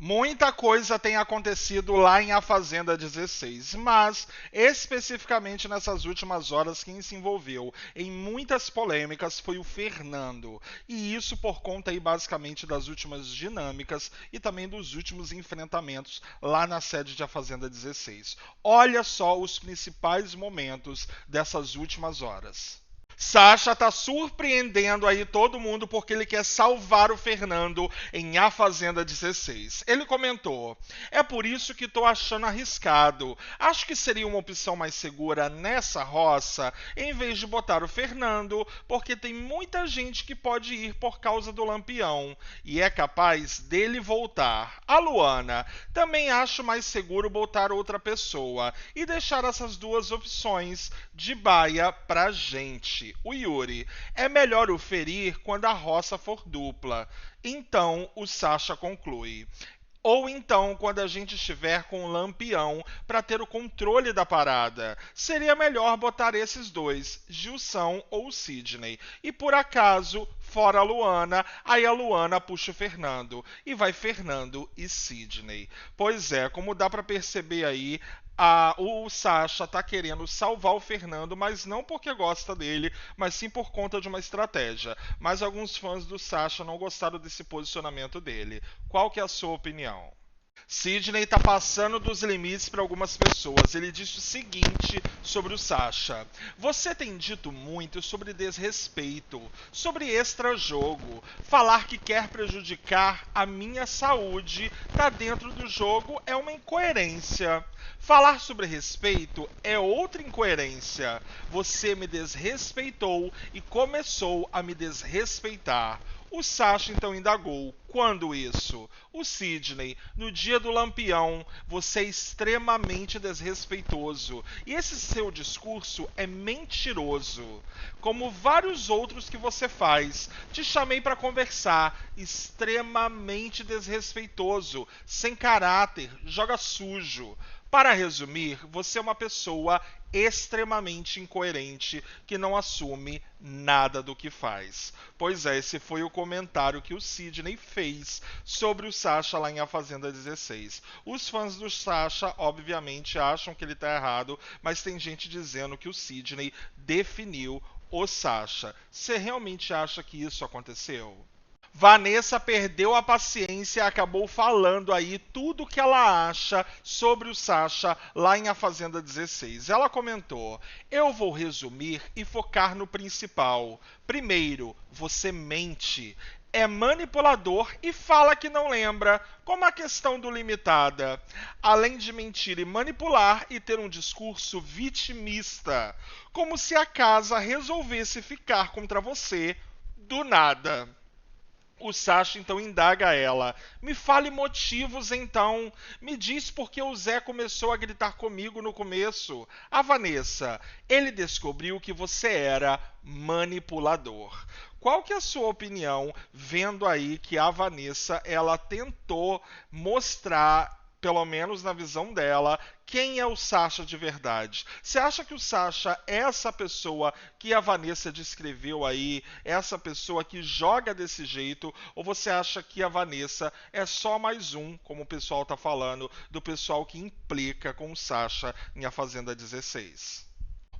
Muita coisa tem acontecido lá em A Fazenda 16, mas especificamente nessas últimas horas quem se envolveu em muitas polêmicas foi o Fernando. E isso por conta aí basicamente das últimas dinâmicas e também dos últimos enfrentamentos lá na sede de A Fazenda 16. Olha só os principais momentos dessas últimas horas. Sasha tá surpreendendo aí todo mundo porque ele quer salvar o Fernando em A Fazenda 16. Ele comentou: "É por isso que tô achando arriscado. Acho que seria uma opção mais segura nessa roça em vez de botar o Fernando, porque tem muita gente que pode ir por causa do Lampião e é capaz dele voltar. A Luana, também acho mais seguro botar outra pessoa e deixar essas duas opções de baia pra gente. O Yuri, é melhor o ferir quando a roça for dupla. Então, o Sasha conclui. Ou então, quando a gente estiver com o Lampião para ter o controle da parada. Seria melhor botar esses dois, Gilson ou Sidney. E por acaso, fora a Luana, aí a Luana puxa o Fernando. E vai Fernando e Sidney. Pois é, como dá para perceber aí, o Sasha tá querendo salvar o Fernando, mas não porque gosta dele, mas sim por conta de uma estratégia. Mas alguns fãs do Sasha não gostaram desse posicionamento dele. Qual que é a sua opinião? Sidney está passando dos limites para algumas pessoas. Ele disse o seguinte sobre o Sasha: "Você tem dito muito sobre desrespeito, sobre extra-jogo. Falar que quer prejudicar a minha saúde tá dentro do jogo é uma incoerência. Falar sobre respeito é outra incoerência. Você me desrespeitou e começou a me desrespeitar." O Sasha então indagou: "Quando isso?" O Sidney: "No dia do Lampião, você é extremamente desrespeitoso. E esse seu discurso é mentiroso. Como vários outros que você faz. Te chamei para conversar. Extremamente desrespeitoso, sem caráter, joga sujo. Para resumir, você é uma pessoa extremamente incoerente que não assume nada do que faz." Pois é, esse foi o comentário que o Sidney fez sobre o Sasha lá em A Fazenda 16. Os fãs do Sasha, obviamente, acham que ele tá errado, mas tem gente dizendo que o Sidney definiu o Sasha. Você realmente acha que isso aconteceu? Vanessa perdeu a paciência e acabou falando aí tudo o que ela acha sobre o Sasha lá em A Fazenda 16. Ela comentou: "Eu vou resumir e focar no principal. Primeiro, você mente. É manipulador e fala que não lembra, como a questão do limitada. Além de mentir e manipular e ter um discurso vitimista, como se a casa resolvesse ficar contra você do nada." O Sasha então indaga ela: "Me fale motivos então. Me diz por que o Zé começou a gritar comigo no começo." A Vanessa: "Ele descobriu que você era manipulador." Qual que é a sua opinião vendo aí que a Vanessa ela tentou mostrar, pelo menos na visão dela, quem é o Sasha de verdade? Você acha que o Sasha é essa pessoa que a Vanessa descreveu aí, essa pessoa que joga desse jeito, ou você acha que a Vanessa é só mais um, como o pessoal tá falando, do pessoal que implica com o Sasha em A Fazenda 16?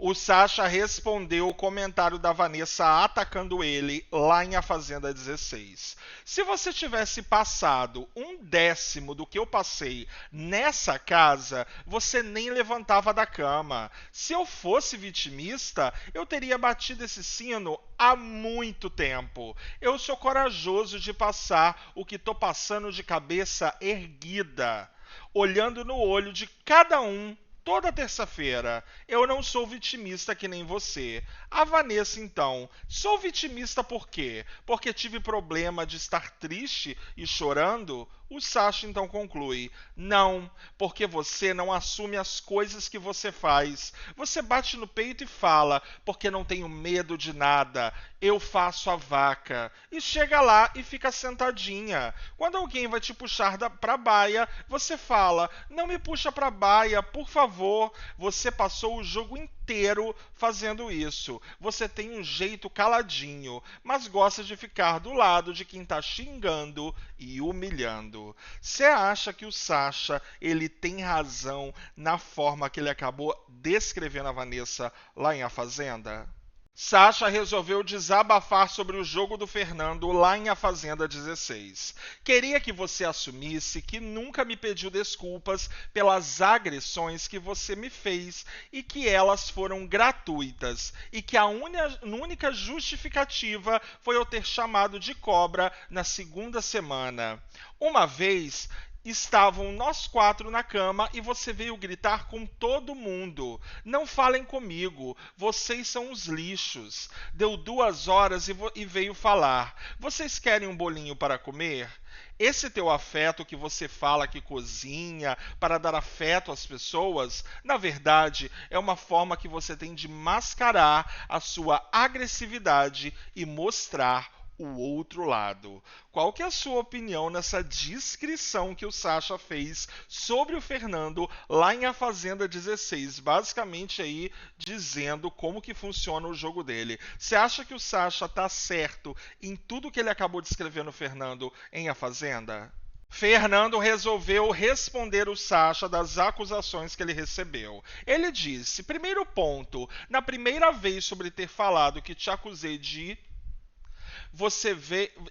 O Sasha respondeu o comentário da Vanessa atacando ele lá em A Fazenda 16. "Se você tivesse passado 1/10 do que eu passei nessa casa, você nem levantava da cama. Se eu fosse vitimista, eu teria batido esse sino há muito tempo. Eu sou corajoso de passar o que tô passando de cabeça erguida, olhando no olho de cada um toda terça-feira. Eu não sou vitimista que nem você." A Vanessa, então: "Sou vitimista por quê? Porque tive problema de estar triste e chorando?" O Sasha então conclui: "Não, porque você não assume as coisas que você faz. Você bate no peito e fala, porque não tenho medo de nada. Eu faço a vaca." E chega lá e fica sentadinha. Quando alguém vai te puxar pra baia, você fala: "Não me puxa pra baia, por favor." Você passou o jogo inteiro inteiro fazendo isso. Você tem um jeito caladinho, mas gosta de ficar do lado de quem tá xingando e humilhando. Você acha que o Sasha, ele tem razão na forma que ele acabou descrevendo a Vanessa lá em A Fazenda? Sasha resolveu desabafar sobre o jogo do Fernando lá em A Fazenda 16. Queria que você assumisse que nunca me pediu desculpas pelas agressões que você me fez e que elas foram gratuitas e que a única justificativa foi eu ter chamado de cobra na segunda semana. Uma vez estavam nós 4 na cama e você veio gritar com todo mundo. Não falem comigo, vocês são os lixos. Deu 2 horas e veio falar. Vocês querem um bolinho para comer? Esse teu afeto que você fala que cozinha para dar afeto às pessoas, na verdade, é uma forma que você tem de mascarar a sua agressividade e mostrar o outro lado. Qual que é a sua opinião nessa descrição que o Sasha fez sobre o Fernando lá em A Fazenda 16? Basicamente aí dizendo como que funciona o jogo dele. Você acha que o Sasha tá certo em tudo que ele acabou descrevendo o Fernando em A Fazenda? Fernando resolveu responder o Sasha das acusações que ele recebeu. Ele disse: primeiro ponto, na primeira vez sobre ter falado que te acusei de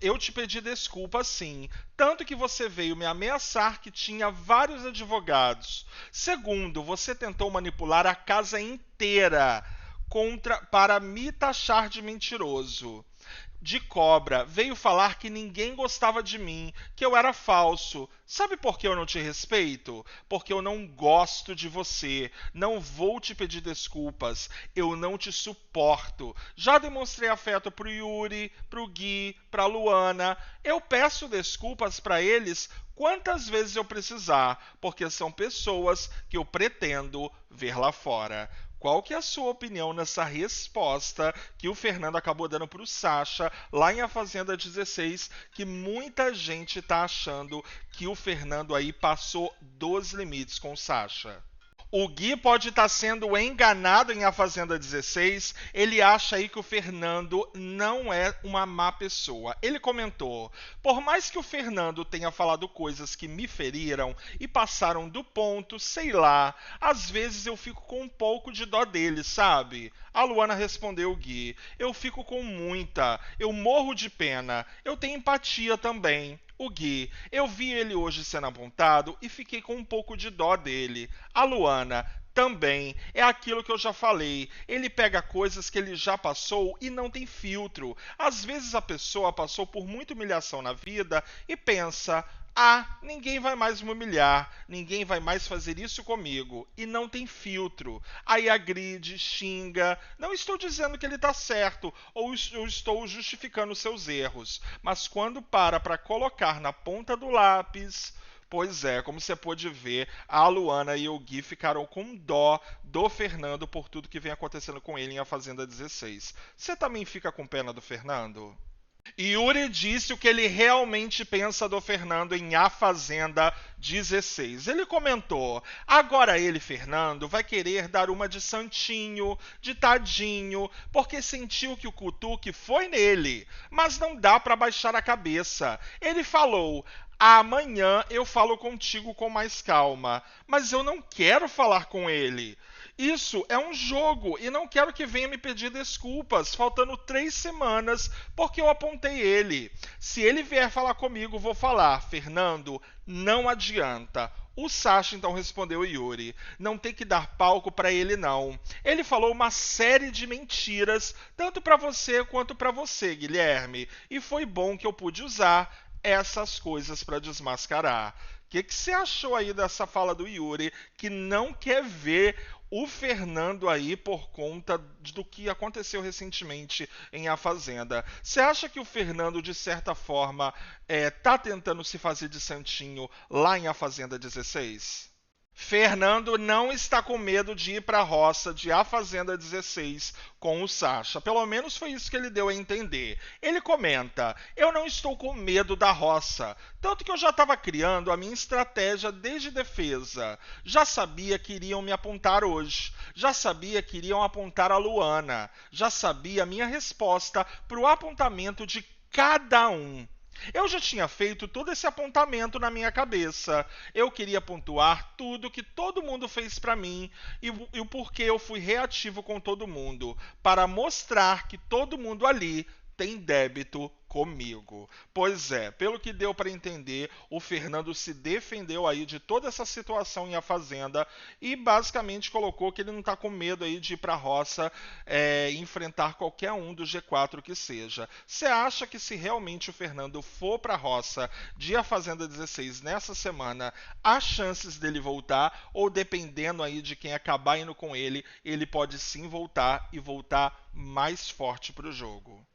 eu te pedi desculpa sim, tanto que você veio me ameaçar que tinha vários advogados. Segundo, você tentou manipular a casa inteira para me taxar de mentiroso. De cobra, veio falar que ninguém gostava de mim, que eu era falso. Sabe por que eu não te respeito? Porque eu não gosto de você. Não vou te pedir desculpas. Eu não te suporto. Já demonstrei afeto pro Yuri, pro Gui, pra Luana. Eu peço desculpas pra eles quantas vezes eu precisar, porque são pessoas que eu pretendo ver lá fora. Qual que é a sua opinião nessa resposta que o Fernando acabou dando para o Sasha lá em A Fazenda 16, que muita gente está achando que o Fernando aí passou dos limites com o Sasha? O Gui pode estar sendo enganado em A Fazenda 16. Ele acha aí que o Fernando não é uma má pessoa. Ele comentou: por mais que o Fernando tenha falado coisas que me feriram e passaram do ponto, sei lá, às vezes eu fico com um pouco de dó dele, sabe? A Luana respondeu o Gui: eu fico com muita, eu morro de pena, eu tenho empatia também. O Gui: eu vi ele hoje sendo apontado e fiquei com um pouco de dó dele. A Luana: também, é aquilo que eu já falei. Ele pega coisas que ele já passou e não tem filtro. Às vezes a pessoa passou por muita humilhação na vida e pensa: ah, ninguém vai mais me humilhar, ninguém vai mais fazer isso comigo. E não tem filtro. Aí agride, xinga. Não estou dizendo que ele está certo ou eu estou justificando seus erros. Mas quando para colocar na ponta do lápis, pois é, como você pôde ver, a Luana e o Gui ficaram com dó do Fernando por tudo que vem acontecendo com ele em A Fazenda 16. Você também fica com pena do Fernando? Yuri disse o que ele realmente pensa do Fernando em A Fazenda 16. Ele comentou: agora ele, Fernando, vai querer dar uma de santinho, de tadinho, porque sentiu que o cutuque foi nele. Mas não dá para baixar a cabeça. Ele falou: amanhã eu falo contigo com mais calma, mas eu não quero falar com ele. Isso é um jogo e não quero que venha me pedir desculpas, faltando 3 semanas, porque eu apontei ele. Se ele vier falar comigo, vou falar: Fernando, não adianta. O Sasha então respondeu Yuri: não tem que dar palco para ele não. Ele falou uma série de mentiras, tanto para você quanto para você, Guilherme, e foi bom que eu pude usar essas coisas para desmascarar. O que você achou aí dessa fala do Yuri, que não quer ver o Fernando aí por conta do que aconteceu recentemente em A Fazenda? Você acha que o Fernando, de certa forma, tá tentando se fazer de santinho lá em A Fazenda 16? Fernando não está com medo de ir para a roça de A Fazenda 16 com o Sacha. Pelo menos foi isso que ele deu a entender. Ele comenta: eu não estou com medo da roça. Tanto que eu já estava criando a minha estratégia desde defesa. Já sabia que iriam me apontar hoje. Já sabia que iriam apontar a Luana. Já sabia a minha resposta para o apontamento de cada um. Eu já tinha feito todo esse apontamento na minha cabeça. Eu queria pontuar tudo que todo mundo fez para mim e o porquê eu fui reativo com todo mundo, para mostrar que todo mundo ali tem débito comigo. Pois é, pelo que deu para entender, o Fernando se defendeu aí de toda essa situação em A Fazenda e basicamente colocou que ele não está com medo aí de ir para a roça enfrentar qualquer um do G4 que seja. Você acha que se realmente o Fernando for para a roça de A Fazenda 16 nessa semana, há chances dele voltar ou dependendo aí de quem acabar indo com ele pode sim voltar e voltar mais forte para o jogo?